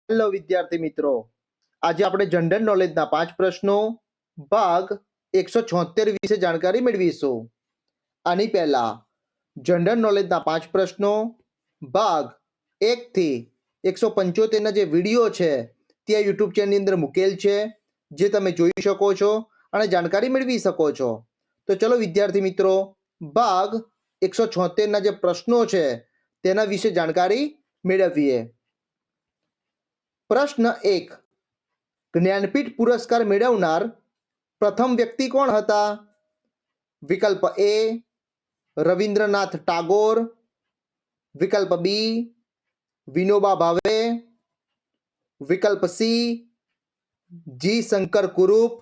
Hello વિદ્યાર્થી મિત્રો, આજે આપણે જનરલ નોલેજના 5 પ્રશ્નો ભાગ 176 વિશે જાણકારી મેળવીશું. આની પહેલા જનરલ નોલેજના 5 પ્રશ્નો ભાગ 1 થી 175 ના જે વિડીયો છે તે યુટ્યુબ ચેનલની અંદર મૂકેલ છે, જે તમે જોઈ શકો છો અને જાણકારી મેળવી શકો છો. તો ચલો વિદ્યાર્થી મિત્રો, ભાગ 176 ના જે પ્રશ્નો છે તેના વિશે જાણકારી મેળવીએ. પ્રશ્ન 1. જ્ઞાનપીઠ પુરસ્કાર મેળવનાર પ્રથમ વ્યક્તિ કોણ હતા? વિકલ્પ એ રવિન્દ્રનાથ ટાગોર, વિકલ્પ બી વિનોબા ભાવે, વિકલ્પ સી જી શંકર કુરૂપ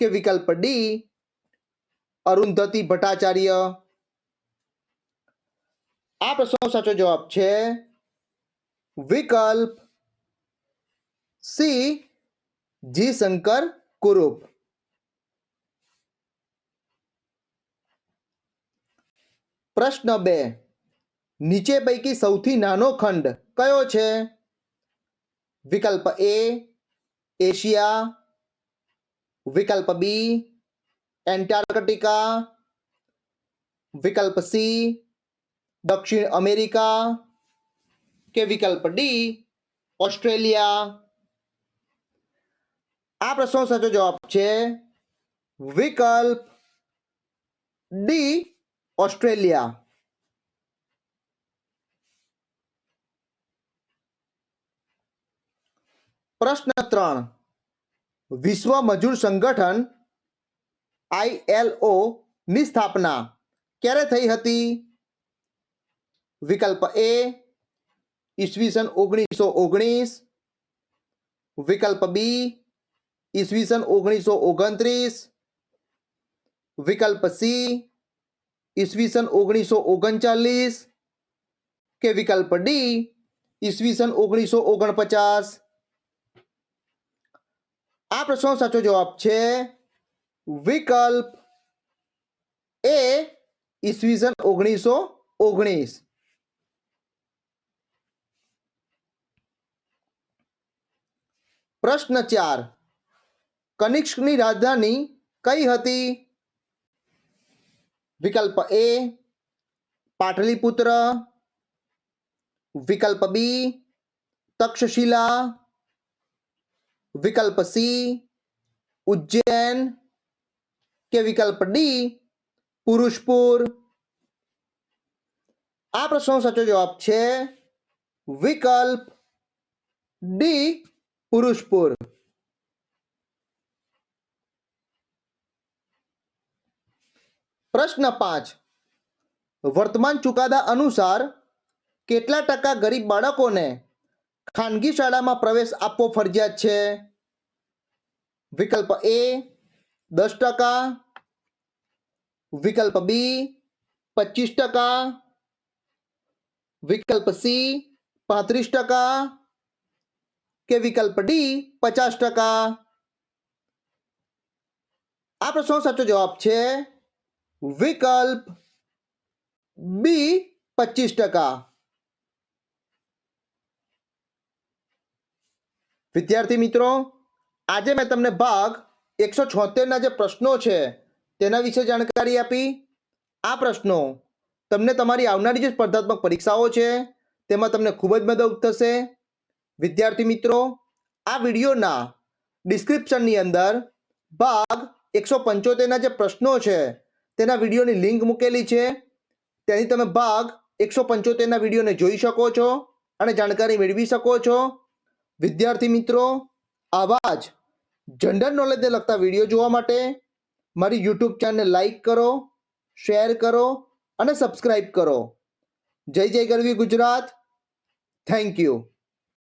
કે વિકલ્પ ડી અરુંધતી ભટ્ટાચાર્ય. આ પ્રશ્નનો સાચો જવાબ છે વિકલ્પ સી જી શંકર કુરૂપ. પ્રશ્ન 2. નીચે પૈકી સૌથી નાનો ખંડ કયો છે? વિકલ્પ એ એશિયા, વિકલ્પ બી એન્ટાર્કટિકા, વિકલ્પ સી દક્ષિણ અમેરિકા કે વિકલ્પ ડી ઓસ્ટ્રેલિયા. આ પ્રશ્નનો સાચો જવાબ છે વિકલ્પ ડી ઓસ્ટ્રેલિયા. પ્રશ્ન 3. વિશ્વ મજૂર સંગઠન ILO ની સ્થાપના ક્યારે થઈ હતી? વિકલ્પ એ ઈસવીસન 1919, વિકલ્પ બી ઈસવીસન 1929, વિકલ્પ સી ઈસવીસન 1939 કે વિકલ્પ ડી ઈસવીસન 1949. આ પ્રશ્નનો સાચો જવાબ છે વિકલ્પ એ ઈસવીસન 1919. પ્રશ્ન 4. કનિષ્કની રાજધાની કઈ હતી? વિકલ્પ એ પાટલીપુત્ર, વિકલ્પ બી તક્ષશિલા, વિકલ્પ સી ઉજ્જૈન કે વિકલ્પ ડી પુરુષપુર. આ પ્રશ્નનો સાચો જવાબ છે વિકલ્પ ડી પુરુષપુર. પ્રશ્ન 5. વર્તમાન ચુકાદા અનુસાર કેટલા ટકા ગરીબ બાળકોને ખાનગી શાળામાં પ્રવેશ આપવો ફરજિયાત છે? વિકલ્પ એ 10%, વિકલ્પ બી 25%, વિકલ્પ સી 35% કે વિકલ્પ ડી 50%. આ પ્રશ્નનો સાચો જવાબ છે વિકલ્પ બી 25%. વિદ્યાર્થી મિત્રો, આજે મેં તમને ભાગ 176 ના જે પ્રશ્નો છે તેના વિશે જાણકારી આપી. આ પ્રશ્નો તમને તમારી આવનારી જે સ્પર્ધાત્મક પરીક્ષાઓ છે તેમાં તમને ખૂબ જ મદદ થશે. વિદ્યાર્થી મિત્રો, આ વિડીયોના ડિસ્ક્રિપ્શનની અંદર ભાગ 175 ના જે પ્રશ્નો છે તેના વિડીયોની લિંક મૂકેલી છે. તેની તમે ભાગ 175 ના વિડીયોને જોઈ શકો છો અને જાણકારી મેળવી શકો છો. વિદ્યાર્થી મિત્રો, આવા જ જનરલ નોલેજને લગતા વિડીયો જોવા માટે મારી યુટ્યુબ ચેનલને લાઈક કરો, શેર કરો અને સબસ્ક્રાઇબ કરો. જય જય ગરવી ગુજરાત. Thank you.